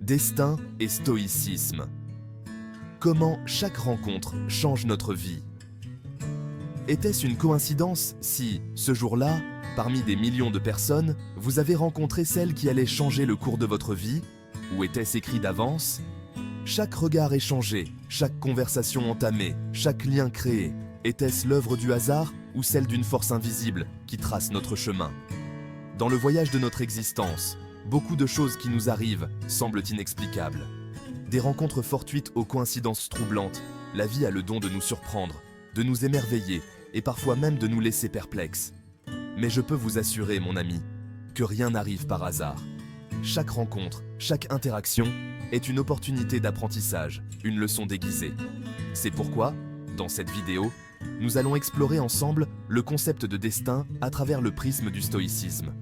destin et stoïcisme. Comment chaque rencontre change notre vie? Était-ce une coïncidence si, ce jour-là, parmi des millions de personnes, vous avez rencontré celle qui allait changer le cours de votre vie? Ou était-ce écrit d'avance? Chaque regard échangé, chaque conversation entamée, chaque lien créé, était-ce l'œuvre du hasard ou celle d'une force invisible qui trace notre chemin? Dans le voyage de notre existence, beaucoup de choses qui nous arrivent semblent inexplicables. Des rencontres fortuites aux coïncidences troublantes, la vie a le don de nous surprendre, de nous émerveiller et parfois même de nous laisser perplexes. Mais je peux vous assurer, mon ami, que rien n'arrive par hasard. Chaque rencontre, chaque interaction est une opportunité d'apprentissage, une leçon déguisée. C'est pourquoi, dans cette vidéo, nous allons explorer ensemble le concept de destin à travers le prisme du stoïcisme.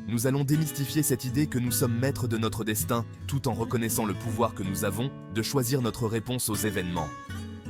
Nous allons démystifier cette idée que nous sommes maîtres de notre destin tout en reconnaissant le pouvoir que nous avons de choisir notre réponse aux événements.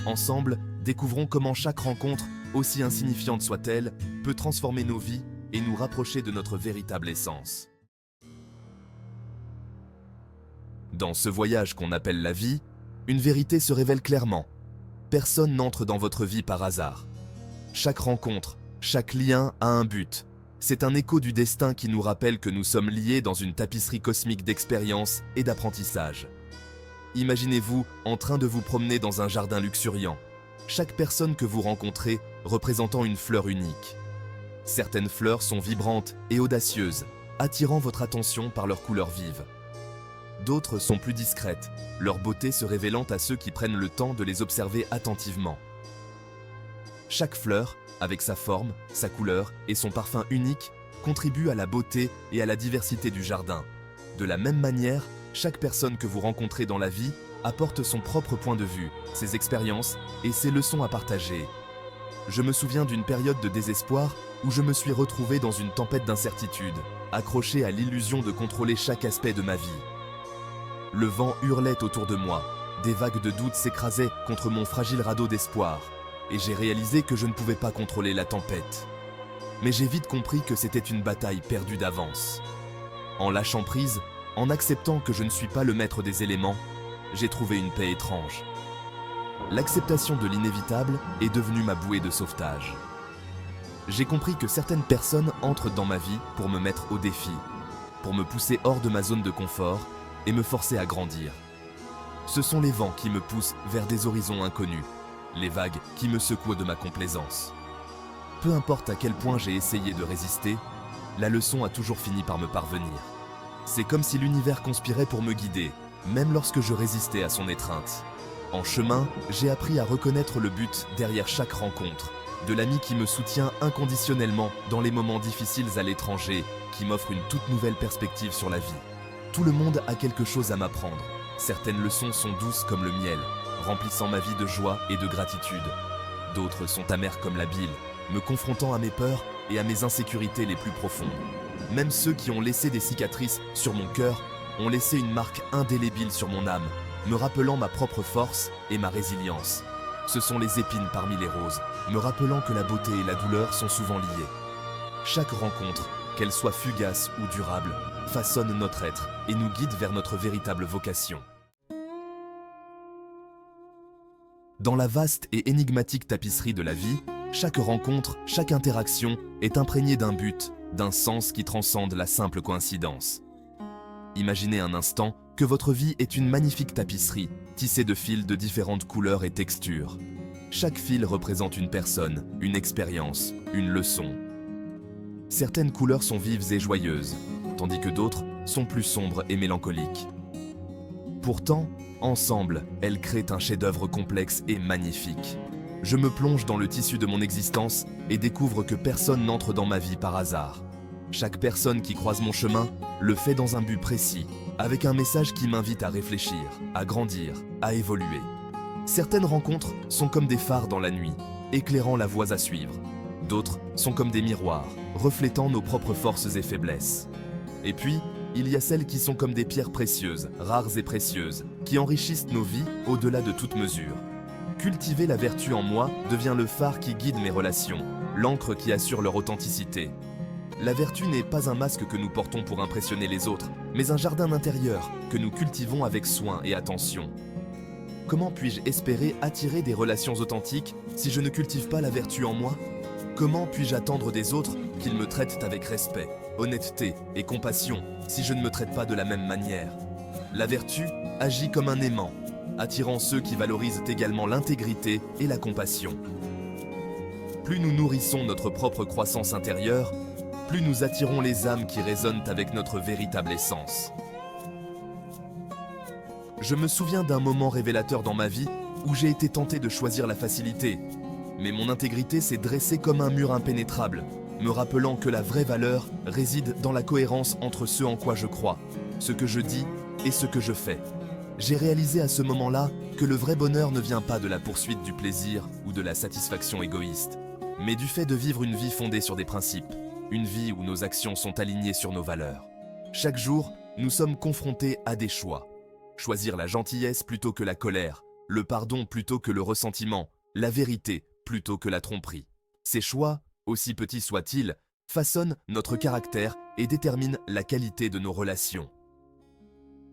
Ensemble, découvrons comment chaque rencontre, aussi insignifiante soit-elle, peut transformer nos vies et nous rapprocher de notre véritable essence. Dans ce voyage qu'on appelle la vie, une vérité se révèle clairement. Personne n'entre dans votre vie par hasard. Chaque rencontre, chaque lien a un but. C'est un écho du destin qui nous rappelle que nous sommes liés dans une tapisserie cosmique d'expériences et d'apprentissage. Imaginez-vous en train de vous promener dans un jardin luxuriant. Chaque personne que vous rencontrez représentant une fleur unique. Certaines fleurs sont vibrantes et audacieuses, attirant votre attention par leurs couleurs vives. D'autres sont plus discrètes, leur beauté se révélant à ceux qui prennent le temps de les observer attentivement. Chaque fleur, avec sa forme, sa couleur et son parfum unique, contribue à la beauté et à la diversité du jardin. De la même manière, chaque personne que vous rencontrez dans la vie apporte son propre point de vue, ses expériences et ses leçons à partager. Je me souviens d'une période de désespoir où je me suis retrouvé dans une tempête d'incertitude, accroché à l'illusion de contrôler chaque aspect de ma vie. Le vent hurlait autour de moi, des vagues de doute s'écrasaient contre mon fragile radeau d'espoir, et j'ai réalisé que je ne pouvais pas contrôler la tempête. Mais j'ai vite compris que c'était une bataille perdue d'avance. En lâchant prise, en acceptant que je ne suis pas le maître des éléments, j'ai trouvé une paix étrange. L'acceptation de l'inévitable est devenue ma bouée de sauvetage. J'ai compris que certaines personnes entrent dans ma vie pour me mettre au défi, pour me pousser hors de ma zone de confort et me forcer à grandir. Ce sont les vents qui me poussent vers des horizons inconnus, les vagues qui me secouent de ma complaisance. Peu importe à quel point j'ai essayé de résister, la leçon a toujours fini par me parvenir. C'est comme si l'univers conspirait pour me guider, même lorsque je résistais à son étreinte. En chemin, j'ai appris à reconnaître le but derrière chaque rencontre, de l'ami qui me soutient inconditionnellement dans les moments difficiles à l'étranger, qui m'offre une toute nouvelle perspective sur la vie. Tout le monde a quelque chose à m'apprendre. Certaines leçons sont douces comme le miel, remplissant ma vie de joie et de gratitude. D'autres sont amères comme la bile, me confrontant à mes peurs et à mes insécurités les plus profondes. Même ceux qui ont laissé des cicatrices sur mon cœur ont laissé une marque indélébile sur mon âme, me rappelant ma propre force et ma résilience. Ce sont les épines parmi les roses, me rappelant que la beauté et la douleur sont souvent liées. Chaque rencontre, qu'elle soit fugace ou durable, façonne notre être et nous guide vers notre véritable vocation. Dans la vaste et énigmatique tapisserie de la vie, chaque rencontre, chaque interaction est imprégnée d'un but, d'un sens qui transcende la simple coïncidence. Imaginez un instant que votre vie est une magnifique tapisserie, tissée de fils de différentes couleurs et textures. Chaque fil représente une personne, une expérience, une leçon. Certaines couleurs sont vives et joyeuses, tandis que d'autres sont plus sombres et mélancoliques. Pourtant, ensemble, elles créent un chef-d'œuvre complexe et magnifique. Je me plonge dans le tissu de mon existence et découvre que personne n'entre dans ma vie par hasard. Chaque personne qui croise mon chemin le fait dans un but précis, avec un message qui m'invite à réfléchir, à grandir, à évoluer. Certaines rencontres sont comme des phares dans la nuit, éclairant la voie à suivre. D'autres sont comme des miroirs, reflétant nos propres forces et faiblesses. Et puis, il y a celles qui sont comme des pierres précieuses, rares et précieuses, qui enrichissent nos vies au-delà de toute mesure. Cultiver la vertu en moi devient le phare qui guide mes relations, l'encre qui assure leur authenticité. La vertu n'est pas un masque que nous portons pour impressionner les autres, mais un jardin intérieur que nous cultivons avec soin et attention. Comment puis-je espérer attirer des relations authentiques si je ne cultive pas la vertu en moi? Comment puis-je attendre des autres qu'ils me traitent avec respect, honnêteté et compassion si je ne me traite pas de la même manière? La vertu agit comme un aimant, attirant ceux qui valorisent également l'intégrité et la compassion. Plus nous nourrissons notre propre croissance intérieure, plus nous attirons les âmes qui résonnent avec notre véritable essence. Je me souviens d'un moment révélateur dans ma vie où j'ai été tenté de choisir la facilité, mais mon intégrité s'est dressée comme un mur impénétrable, me rappelant que la vraie valeur réside dans la cohérence entre ce en quoi je crois, ce que je dis et ce que je fais. J'ai réalisé à ce moment-là que le vrai bonheur ne vient pas de la poursuite du plaisir ou de la satisfaction égoïste, mais du fait de vivre une vie fondée sur des principes, une vie où nos actions sont alignées sur nos valeurs. Chaque jour, nous sommes confrontés à des choix. Choisir la gentillesse plutôt que la colère, le pardon plutôt que le ressentiment, la vérité plutôt que la tromperie. Ces choix, aussi petits soient-ils, façonnent notre caractère et déterminent la qualité de nos relations.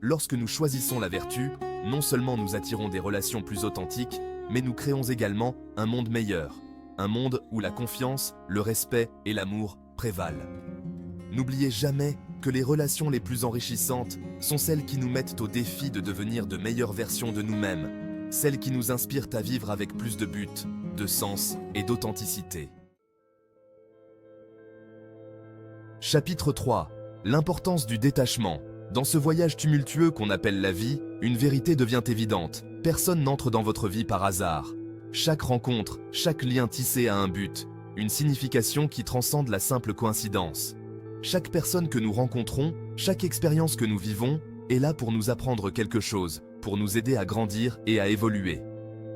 Lorsque nous choisissons la vertu, non seulement nous attirons des relations plus authentiques, mais nous créons également un monde meilleur. Un monde où la confiance, le respect et l'amour prévalent. N'oubliez jamais que les relations les plus enrichissantes sont celles qui nous mettent au défi de devenir de meilleures versions de nous-mêmes, celles qui nous inspirent à vivre avec plus de but, de sens et d'authenticité. Chapitre 3. L'importance du détachement. Dans ce voyage tumultueux qu'on appelle la vie, une vérité devient évidente. Personne n'entre dans votre vie par hasard. Chaque rencontre, chaque lien tissé a un but, une signification qui transcende la simple coïncidence. Chaque personne que nous rencontrons, chaque expérience que nous vivons, est là pour nous apprendre quelque chose, pour nous aider à grandir et à évoluer.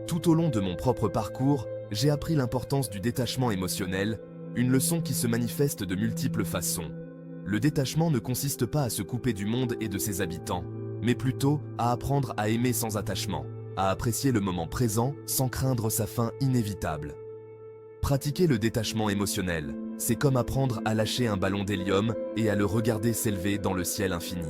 Tout au long de mon propre parcours, j'ai appris l'importance du détachement émotionnel, une leçon qui se manifeste de multiples façons. Le détachement ne consiste pas à se couper du monde et de ses habitants, mais plutôt à apprendre à aimer sans attachement, à apprécier le moment présent sans craindre sa fin inévitable. Pratiquer le détachement émotionnel, c'est comme apprendre à lâcher un ballon d'hélium et à le regarder s'élever dans le ciel infini.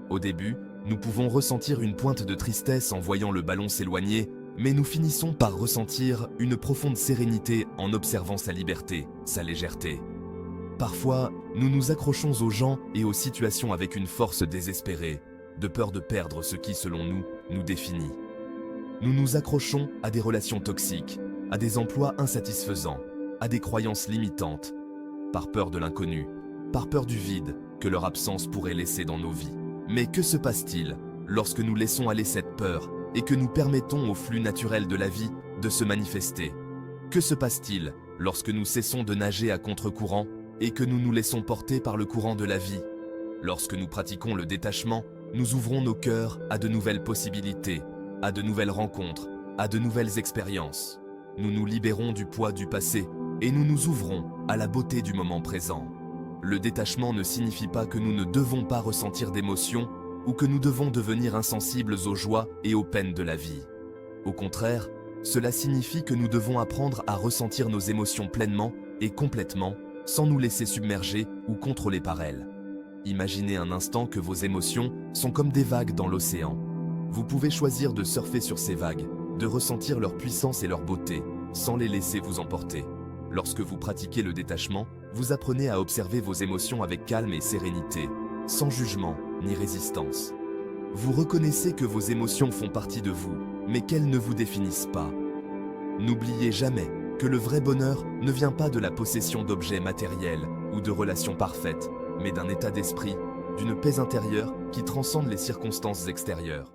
Au début, nous pouvons ressentir une pointe de tristesse en voyant le ballon s'éloigner, mais nous finissons par ressentir une profonde sérénité en observant sa liberté, sa légèreté. Parfois, nous nous accrochons aux gens et aux situations avec une force désespérée, de peur de perdre ce qui, selon nous, nous définit. Nous nous accrochons à des relations toxiques, à des emplois insatisfaisants, à des croyances limitantes, par peur de l'inconnu, par peur du vide que leur absence pourrait laisser dans nos vies. Mais que se passe-t-il lorsque nous laissons aller cette peur et que nous permettons au flux naturel de la vie de se manifester? Que se passe-t-il lorsque nous cessons de nager à contre-courant et que nous nous laissons porter par le courant de la vie? Lorsque nous pratiquons le détachement, nous ouvrons nos cœurs à de nouvelles possibilités, à de nouvelles rencontres, à de nouvelles expériences. Nous nous libérons du poids du passé et nous nous ouvrons à la beauté du moment présent. Le détachement ne signifie pas que nous ne devons pas ressentir d'émotions ou que nous devons devenir insensibles aux joies et aux peines de la vie. Au contraire, cela signifie que nous devons apprendre à ressentir nos émotions pleinement et complètement, sans nous laisser submerger ou contrôler par elles. Imaginez un instant que vos émotions sont comme des vagues dans l'océan. Vous pouvez choisir de surfer sur ces vagues, de ressentir leur puissance et leur beauté, sans les laisser vous emporter. Lorsque vous pratiquez le détachement, vous apprenez à observer vos émotions avec calme et sérénité, sans jugement ni résistance. Vous reconnaissez que vos émotions font partie de vous, mais qu'elles ne vous définissent pas. N'oubliez jamais que le vrai bonheur ne vient pas de la possession d'objets matériels ou de relations parfaites, mais d'un état d'esprit, d'une paix intérieure qui transcende les circonstances extérieures.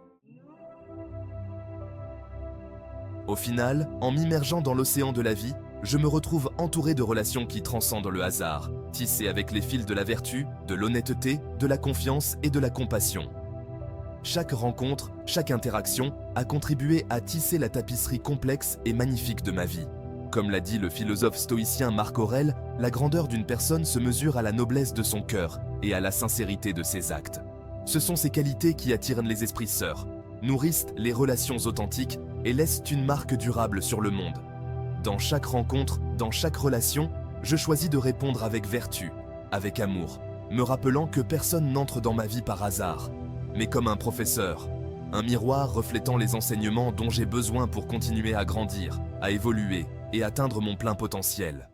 Au final, en m'immergeant dans l'océan de la vie, je me retrouve entouré de relations qui transcendent le hasard, tissées avec les fils de la vertu, de l'honnêteté, de la confiance et de la compassion. Chaque rencontre, chaque interaction a contribué à tisser la tapisserie complexe et magnifique de ma vie. Comme l'a dit le philosophe stoïcien Marc Aurèle, la grandeur d'une personne se mesure à la noblesse de son cœur et à la sincérité de ses actes. Ce sont ces qualités qui attirent les esprits sœurs, nourrissent les relations authentiques et laissent une marque durable sur le monde. Dans chaque rencontre, dans chaque relation, je choisis de répondre avec vertu, avec amour, me rappelant que personne n'entre dans ma vie par hasard, mais comme un professeur, un miroir reflétant les enseignements dont j'ai besoin pour continuer à grandir, à évoluer et atteindre mon plein potentiel.